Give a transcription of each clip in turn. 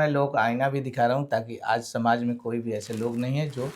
मैं लोग आईना भी दिखा रहा हूँ ताकि आज समाज में कोई भी ऐसे लोग नहीं है जो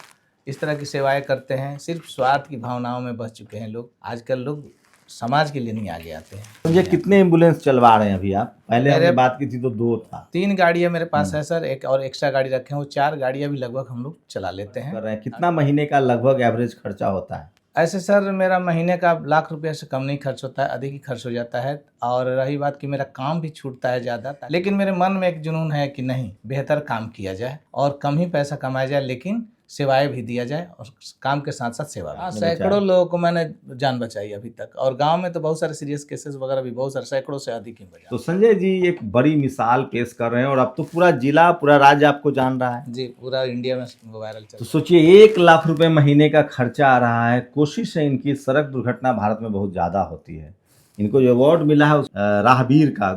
इस तरह की सेवाएं करते हैं। सिर्फ स्वार्थ की भावनाओं में बस चुके हैं लोग। आजकल लोग समाज के लिए नहीं आगे आते हैं। तो ये कितने एम्बुलेंस चलवा रहे हैं अभी आप? पहले हमने मेरे बात की थी तो 2 था। 3 गाड़ियाँ मेरे पास है सर, एक और एक्स्ट्रा गाड़ी रखे हैं, वो 4 गाड़ियाँ भी लगभग हम लोग चला लेते कर हैं। रहे हैं। कितना महीने का लगभग एवरेज खर्चा होता है? ऐसे सर मेरा महीने का लाख रुपये से कम नहीं खर्च होता है, अधिक ही खर्च हो जाता है। और रही बात कि मेरा काम भी छूटता है ज़्यादा, लेकिन मेरे मन में एक जुनून है कि नहीं, बेहतर काम किया जाए और कम ही पैसा कमाया जाए, लेकिन सेवाएं भी दिया जाए और काम के साथ साथ सेवा भी। सैकड़ों लोगों को मैंने जान बचाई अभी तक, और गांव में तो बहुत सारे सीरियस केसेस वगैरह भी बहुत सारे, सैकड़ों से अधिक ही बचा। तो संजय जी एक बड़ी मिसाल पेश कर रहे हैं और अब तो पूरा जिला पूरा राज्य आपको जान रहा है। जी, पूरा इंडिया में वायरल चल। तो सोचिए 1 लाख रुपए महीने का खर्चा आ रहा है। कोशिश है इनकी, सड़क दुर्घटना भारत में बहुत ज्यादा होती है। इनको जो अवार्ड मिला है राहबीर का।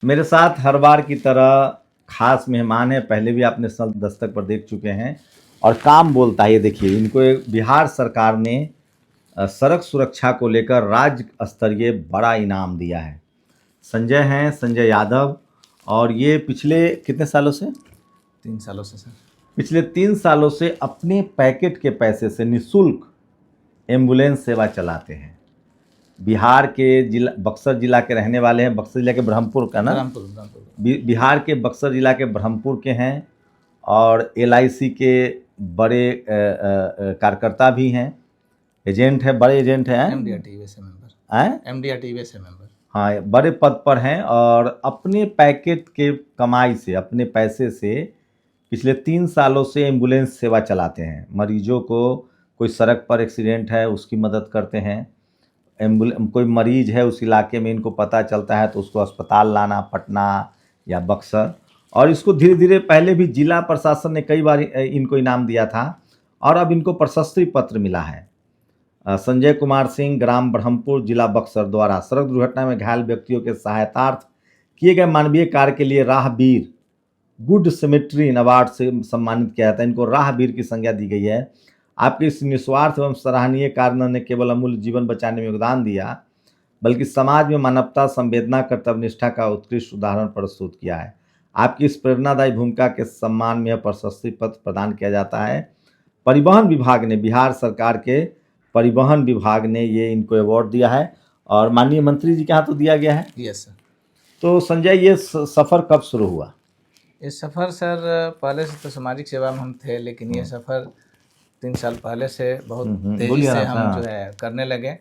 मेरे साथ हर बार की तरह खास मेहमान है, पहले भी आपने सल दस्तक पर देख चुके हैं और काम बोलता है। ये देखिए, इनको बिहार सरकार ने सड़क सुरक्षा को लेकर राज्य स्तरीय बड़ा इनाम दिया है। संजय हैं, संजय यादव, और ये पिछले कितने सालों से? 3 सालों से सर। पिछले 3 सालों से अपने पैकेट के पैसे से निःशुल्क एम्बुलेंस सेवा चलाते हैं। बिहार के जिला, बक्सर जिला के रहने वाले हैं। बक्सर जिला के ब्रह्मपुर का ना? ब्रह्मपुर। बिहार के बक्सर जिला के ब्रह्मपुर के हैं और LIC के बड़े कार्यकर्ता भी हैं, एजेंट है, बड़े एजेंट हैं। MDRTV से मेंबर। हाँ, बड़े पद पर हैं और अपने पैकेट के कमाई से, अपने पैसे से पिछले 3 सालों से एम्बुलेंस सेवा चलाते हैं। मरीजों को, कोई सड़क पर एक्सीडेंट है उसकी मदद करते हैं। कोई मरीज है उस इलाके में, इनको पता चलता है तो उसको अस्पताल लाना, पटना या बक्सर। और इसको धीरे धीरे, पहले भी जिला प्रशासन ने कई बार इनको इनाम दिया था और अब इनको प्रशस्ति पत्र मिला है। संजय कुमार सिंह, ग्राम ब्रह्मपुर, जिला बक्सर द्वारा सड़क दुर्घटना में घायल व्यक्तियों के सहायतार्थ किए गए मानवीय कार्य के लिए राहबीर गुड सिमेट्री अवार्ड से सम्मानित किया जाता है। इनको राहबीर की संज्ञा दी गई है। आपके इस निस्वार्थ एवं सराहनीय कार्य ने केवल अमूल्य जीवन बचाने में योगदान दिया, बल्कि समाज में मानवता, संवेदना, कर्तव्यनिष्ठा का उत्कृष्ट उदाहरण प्रस्तुत किया है। आपकी इस प्रेरणादायी भूमिका के सम्मान में यह प्रशस्ति पत्र प्रदान किया जाता है। परिवहन विभाग ने, बिहार सरकार के परिवहन विभाग ने ये इनको अवार्ड दिया है और माननीय मंत्री जी के यहाँ तो दिया गया है। Yes sir. तो संजय, ये सफ़र कब शुरू हुआ? ये सफ़र सर पहले से तो सामाजिक सेवा में हम थे, लेकिन ये सफ़र 3 साल पहले से बहुत तेजी से हम जो है करने लगे,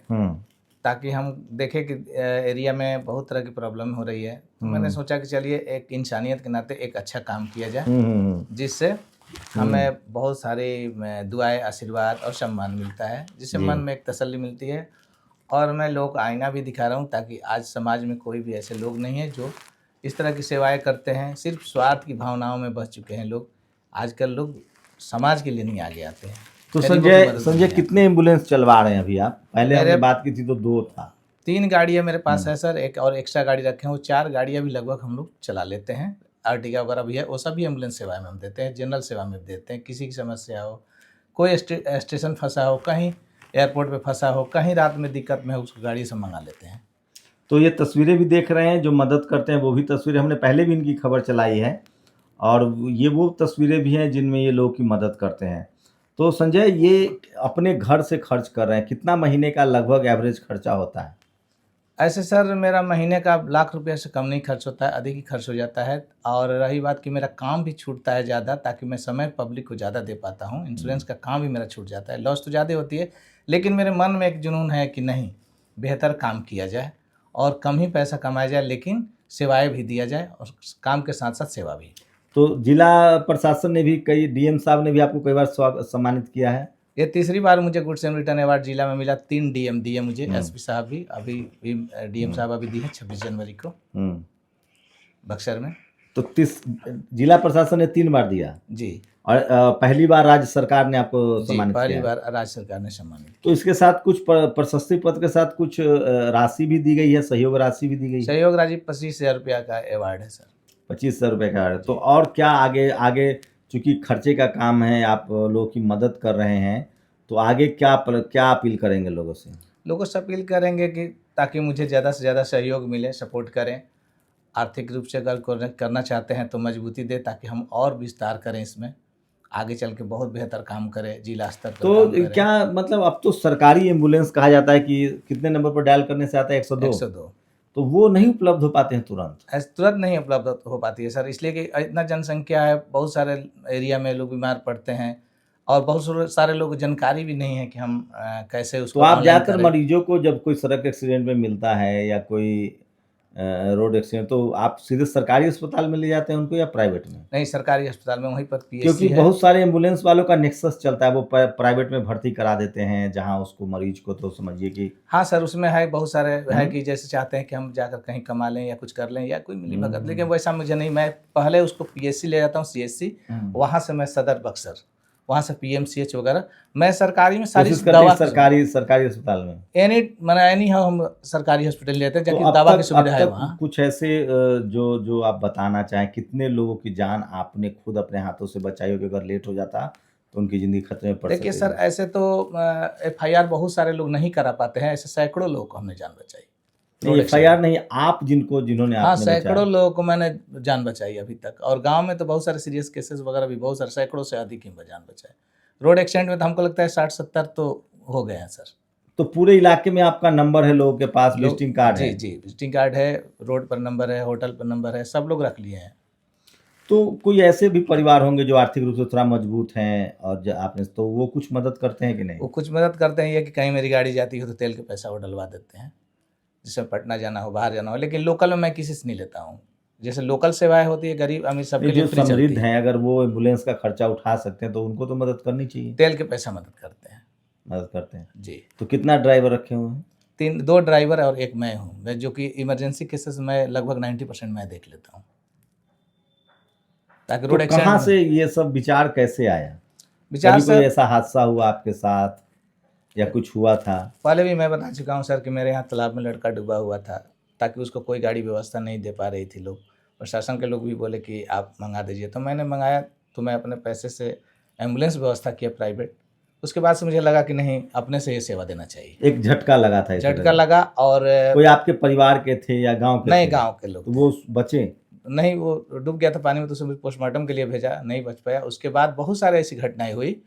ताकि हम देखें कि एरिया में बहुत तरह की प्रॉब्लम हो रही है। तो मैंने सोचा कि चलिए एक इंसानियत के नाते एक अच्छा काम किया जाए, जिससे हमें बहुत सारी दुआएं, आशीर्वाद और सम्मान मिलता है, जिससे मन में एक तसल्ली मिलती है। और मैं लोग आईना भी दिखा रहा हूँ ताकि आज समाज में कोई भी ऐसे लोग नहीं है जो इस तरह की सेवाएं करते हैं। सिर्फ स्वार्थ की भावनाओं में बस चुके हैं लोग। आजकल लोग समाज के लिए नहीं आगे आते हैं। तो संजय कितने एम्बुलेंस चलवा रहे हैं अभी आप? पहले हमने बात की थी तो 2 था। 3 गाड़ियाँ मेरे पास है सर, एक और एक्स्ट्रा गाड़ी रखे हैं, वो 4 गाड़ियाँ भी लगभग हम लोग चला लेते हैं। अर्टिगा वगैरह भी है, वो सभी एम्बुलेंस सेवा में हम देते हैं, जनरल सेवा में देते हैं। किसी की समस्या हो, कोई स्टेशन फंसा हो, कहीं एयरपोर्ट पे फंसा हो, कहीं रात में दिक्कत में हो, उसको गाड़ी से मंगा लेते हैं। तो ये तस्वीरें भी देख रहे हैं, जो मदद करते हैं वो भी तस्वीरें, हमने पहले भी इनकी खबर चलाई है और ये वो तस्वीरें भी हैं जिनमें ये लोग की मदद करते हैं। तो संजय, ये अपने घर से खर्च कर रहे हैं, कितना महीने का लगभग एवरेज खर्चा होता है? ऐसे सर मेरा महीने का लाख रुपये से कम नहीं खर्च होता है, अधिक ही खर्च हो जाता है। और रही बात कि मेरा काम भी छूटता है ज़्यादा, ताकि मैं समय पब्लिक को ज़्यादा दे पाता हूँ। इंश्योरेंस का काम भी मेरा छूट जाता है, लॉस तो ज़्यादा होती है, लेकिन मेरे मन में एक जुनून है कि नहीं, बेहतर काम किया जाए और कम ही पैसा कमाया जाए, लेकिन सेवाएं भी दिया जाए और काम के साथ साथ सेवा भी। तो जिला प्रशासन ने भी, कई DM साहब ने भी आपको कई बार सम्मानित किया है। ये तीसरी बार मुझे गुड्स एंड रिटर्न अवार्ड जिला में मिला। 3 DM दिए मुझे, SP साहब भी, अभी भी DM साहब अभी दी है 26 जनवरी को बक्सर में। तो जिला प्रशासन ने 3 बार दिया जी, और पहली बार राज्य सरकार ने आपको सम्मानित किया। पहली बार राज्य सरकार ने सम्मानित। तो इसके साथ कुछ प्रशस्ति पत्र के साथ कुछ राशि भी दी गई है, सहयोग राशि भी दी गई है। सहयोग राशि 25,000 रुपया का अवार्ड है सर। 25,000 रुपये का है। तो और क्या आगे चूंकि खर्चे का काम है, आप लोगों की मदद कर रहे हैं, तो आगे क्या अपील करेंगे लोगों से? लोगों से अपील करेंगे कि ताकि मुझे ज़्यादा से ज़्यादा सहयोग मिले, सपोर्ट करें आर्थिक रूप से अगर करना चाहते हैं तो मजबूती दे, ताकि हम और विस्तार करें, इसमें आगे चल के बहुत बेहतर काम करें, जिला स्तर पर तो काम करें। क्या मतलब अब तो सरकारी एम्बुलेंस कहा जाता है कि कितने नंबर पर डायल करने से आता है 102, 102 तो वो नहीं उपलब्ध हो पाते हैं तुरंत? ऐसे तुरंत नहीं उपलब्ध हो पाती है सर, इसलिए कि इतना जनसंख्या है, बहुत सारे एरिया में लोग बीमार पड़ते हैं और बहुत सारे लोग जानकारी भी नहीं है कि हम कैसे तो उसको आप ऑनलाइन ज़्यादातर करें। मरीजों को जब कोई सड़क एक्सीडेंट में मिलता है या कोई रोड एक्सीडेंट, तो आप सीधे सरकारी अस्पताल में ले जाते हैं उनको या प्राइवेट में? नहीं, सरकारी अस्पताल में, वहीं पर क्योंकि पीएचसी है। बहुत सारे एम्बुलेंस वालों का नेक्सस चलता है, वो प्राइवेट में भर्ती करा देते हैं, जहां उसको मरीज को तो समझिए कि हाँ सर, उसमें है बहुत सारे है कि जैसे चाहते हैं कि हम जाकर कहीं कमा लें या कुछ कर लें या कोई मिली भगत, लेकिन वैसा मुझे नहीं। मैं पहले उसको पीएचसी ले जाता हूँ, सीएचसी, वहाँ से मैं सदर बक्सर, वहाँ से पीएमसीएच वगैरह। मैं सरकारी में सारी कोशिश करते दवा हैं सरकारी अस्पताल में। एनी हम सरकारी हॉस्पिटल लेते हैं, तो जबकि अब दवा की तक सुविधा है वहाँ। कुछ ऐसे जो आप बताना चाहें, कितने लोगों की जान आपने खुद अपने हाथों से बचाई हो कि अगर लेट हो जाता तो उनकी जिंदगी खतरे में पड़ देखिए सकती सर, है? ऐसे तो एफआईआर बहुत सारे लोग नहीं करा पाते हैं, ऐसे सैकड़ों लोगों को हमने जान बचाई। नहीं, FIR नहीं, आप जिन्होंने हाँ, आपने बचाया। सैकड़ों लोगों को मैंने जान बचाई अभी तक, और गांव में तो बहुत सारे सीरियस केसेस वगैरह भी बहुत सारे, सैकड़ों से अधिक ही जान बचाए। रोड एक्सीडेंट में तो हमको लगता है 60-70 तो हो गए हैं सर। तो पूरे इलाके में आपका नंबर है, लोगों के पास विजिटिंग कार्ड है? जी, विजिटिंग कार्ड है, रोड पर नंबर है, होटल पर नंबर है, सब लोग रख लिए हैं। तो कोई ऐसे भी परिवार होंगे जो आर्थिक रूप से थोड़ा मजबूत हैं और आपने, तो वो कुछ मदद करते हैं कि नहीं? वो कुछ मदद करते हैं, ये कि कहीं मेरी गाड़ी जाती हो तो तेल के पैसा वो डलवा देते हैं, जिससे पटना जाना हो, बाहर जाना हो। लेकिन लोकल में मैं किसी से नहीं लेता हूँ। जैसे लोकल सेवाएं होती है, गरीब अमीर सबके लिए जो फ्री चलती समृद्ध है। हैं, अगर वो एम्बुलेंस का खर्चा उठा सकते हैं तो उनको तो मदद करनी चाहिए। तेल के पैसा मदद करते हैं मदद करते हैं जी। तो कितना ड्राइवर रखे हुए हैं? 2 ड्राइवर और 1 मैं हूँ, मैं जो कि इमरजेंसी केसेस में लगभग 90% मैं देख लेता हूँ, ताकि रोड तो कहाँ एक्सीडेंट से ये सब विचार कैसे आया? विचार कभी कोई सर, ऐसा हादसा हुआ आपके साथ या कुछ हुआ था? पहले भी मैं बता चुका हूँ सर कि मेरे यहाँ तालाब में लड़का डूबा हुआ था, ताकि उसको कोई गाड़ी व्यवस्था नहीं दे पा रही थी लोग, प्रशासन के लोग भी बोले कि आप मंगा दीजिए, तो मैंने मंगाया, तो मैं अपने पैसे से एम्बुलेंस व्यवस्था किया प्राइवेट। उसके बाद से मुझे लगा कि नहीं, अपने से ये सेवा देना चाहिए। एक झटका लगा था? झटका लगा, और कोई आपके परिवार के थे या गांव के? नए गांव के लोग, तो वो बचे नहीं, वो डूब गया था पानी में, तो उसे पोस्टमार्टम के लिए भेजा, नहीं बच पाया। उसके बाद बहुत सारे ऐसी घटनाएं हुई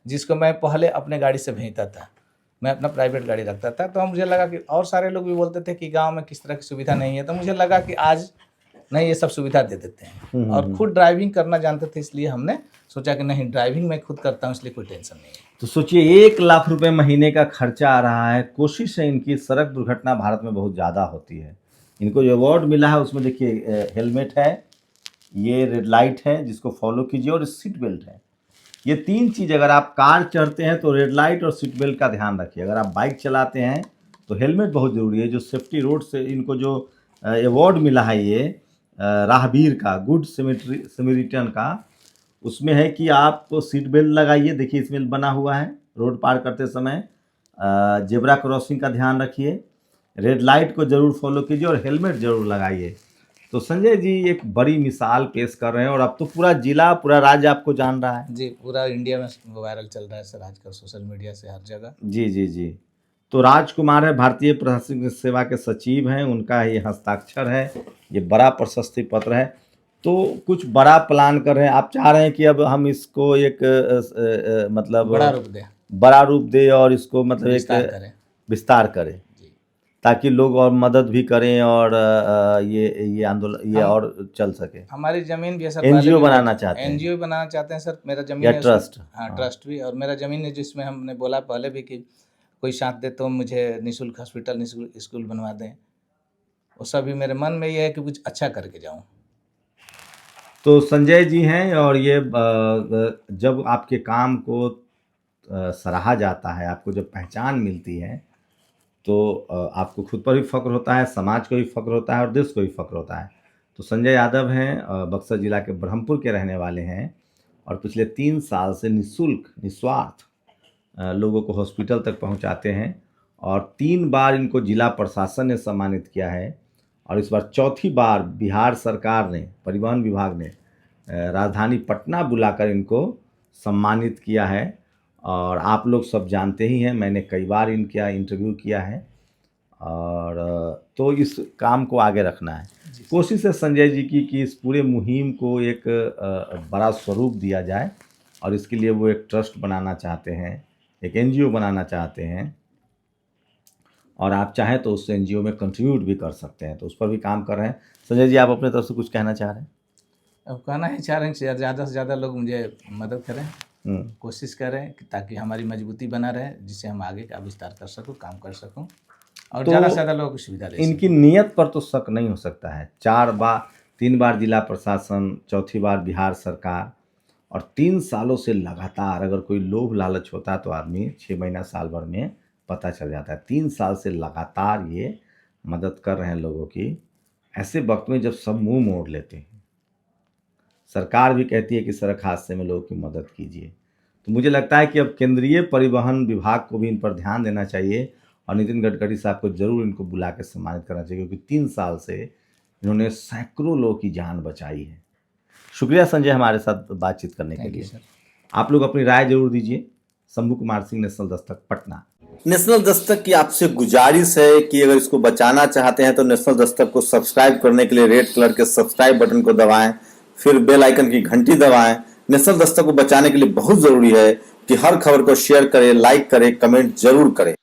जिसको मैं पहले अपने गाड़ी से भेजता था, मैं अपना प्राइवेट गाड़ी रखता था। तो मुझे लगा कि और सारे लोग भी बोलते थे कि गांव में किस तरह की सुविधा नहीं है, तो मुझे लगा कि आज नहीं, ये सब सुविधा दे देते हैं। और खुद ड्राइविंग करना जानते थे, इसलिए हमने सोचा कि नहीं, ड्राइविंग मैं खुद करता हूँ, इसलिए कोई टेंशन नहीं है। तो सोचिए 1 लाख रुपए महीने का खर्चा आ रहा है। कोशिश है इनकी, सड़क दुर्घटना भारत में बहुत ज़्यादा होती है। इनको जो अवार्ड मिला है उसमें देखिए, हेलमेट है, ये रेड लाइट है जिसको फॉलो कीजिए, और सीट बेल्ट है। ये 3 चीज़, अगर आप कार चढ़ते हैं तो रेड लाइट और सीट बेल्ट का ध्यान रखिए। अगर आप बाइक चलाते हैं तो हेलमेट बहुत ज़रूरी है। जो सेफ्टी रोड से इनको जो अवार्ड मिला है, ये राहगीर का, गुड समैरिटन का, उसमें है कि आप सीट बेल्ट लगाइए। देखिए इसमें बना हुआ है, रोड पार करते समय जेब्रा क्रॉसिंग का ध्यान रखिए, रेड लाइट को ज़रूर फॉलो कीजिए और हेलमेट ज़रूर लगाइए। तो संजय जी एक बड़ी मिसाल पेश कर रहे हैं, और अब तो पूरा जिला, पूरा राज्य आपको जान रहा है। जी, पूरा इंडिया में वायरल चल रहा है सर आजकल, सोशल मीडिया से हर जगह। जी जी जी। तो राजकुमार है, भारतीय प्रशासनिक सेवा के सचिव हैं, उनका ये हस्ताक्षर है, ये बड़ा प्रशस्ति पत्र है। तो कुछ बड़ा प्लान कर रहे हैं आप, चाह रहे हैं कि अब हम इसको एक मतलब बड़ा रूप दे और इसको मतलब विस्तार करें, ताकि लोग और मदद भी करें और ये आंदोलन ये और चल सके। हमारी जमीन भी है सर, NGO बनाना चाहते हैं? NGO बनाना चाहते हैं सर। मेरा जमीन या है, ट्रस्ट? हाँ, ट्रस्ट भी, और मेरा जमीन है जिसमें हमने बोला पहले भी कि कोई साथ दे तो मुझे निःशुल्क हॉस्पिटल, निःशुल्क स्कूल बनवा दें। वो सभी मेरे मन में ये है कि कुछ अच्छा करके जाऊँ। तो संजय जी हैं, और ये जब आपके काम को सराहा जाता है, आपको जब पहचान मिलती है, तो आपको खुद पर भी फ़ख्र होता है, समाज को भी फ़ख्र होता है और देश को भी फ़ख्र होता है। तो संजय यादव हैं, बक्सर ज़िला के ब्रह्मपुर के रहने वाले हैं, और पिछले 3 साल से निःशुल्क, निस्वार्थ लोगों को हॉस्पिटल तक पहुंचाते हैं, और 3 बार इनको जिला प्रशासन ने सम्मानित किया है, और इस बार चौथी बार बिहार सरकार ने, परिवहन विभाग ने राजधानी पटना बुलाकर इनको सम्मानित किया है। और आप लोग सब जानते ही हैं, मैंने कई बार इनका इंटरव्यू किया है, और तो इस काम को आगे रखना है। कोशिश है संजय जी की कि इस पूरे मुहिम को एक बड़ा स्वरूप दिया जाए और इसके लिए वो एक ट्रस्ट बनाना चाहते हैं, एक एनजीओ बनाना चाहते हैं और आप चाहें तो उस एनजीओ में कंट्रीब्यूट भी कर सकते हैं, तो उस पर भी काम कर रहे हैं। संजय जी, आप अपने तरफ से कुछ कहना चाह रहे हैं? अब कहना ही चाह रहे हैं कि ज़्यादा से ज़्यादा लोग मुझे मदद करें, कोशिश करें कि ताकि हमारी मजबूती बना रहे, जिससे हम आगे का विस्तार कर सकूं, काम कर सकूं और तो ज़्यादा से ज़्यादा लोगों को सुविधा दे इनकी नीयत पर तो शक नहीं हो सकता है। 3 बार जिला प्रशासन, चौथी बार बिहार सरकार और 3 सालों से लगातार, अगर कोई लोभ लालच होता तो आदमी 6 महीना साल भर में पता चल जाता है। 3 साल से लगातार ये मदद कर रहे हैं लोगों की। ऐसे वक्त में जब सब मुंह मोड़ लेते हैं, सरकार भी कहती है कि सड़क हादसे में लोगों की मदद कीजिए, तो मुझे लगता है कि अब केंद्रीय परिवहन विभाग को भी इन पर ध्यान देना चाहिए और नितिन गडकरी साहब को जरूर इनको बुला के सम्मानित करना चाहिए, क्योंकि 3 साल से इन्होंने सैकड़ों लोगों की जान बचाई है। शुक्रिया संजय हमारे साथ बातचीत करने के लिए। आप लोग अपनी राय जरूर दीजिए। शंभू कुमार सिंह, नेशनल दस्तक, पटना। नेशनल दस्तक की आपसे गुजारिश है कि अगर इसको बचाना चाहते हैं तो नेशनल दस्तक को सब्सक्राइब करने के लिए रेड कलर के सब्सक्राइब बटन को दबाएं, फिर बेल आइकन की घंटी दबाएं। नेशनल दस्तक को बचाने के लिए बहुत जरूरी है कि हर खबर को शेयर करें, लाइक करें, कमेंट जरूर करें।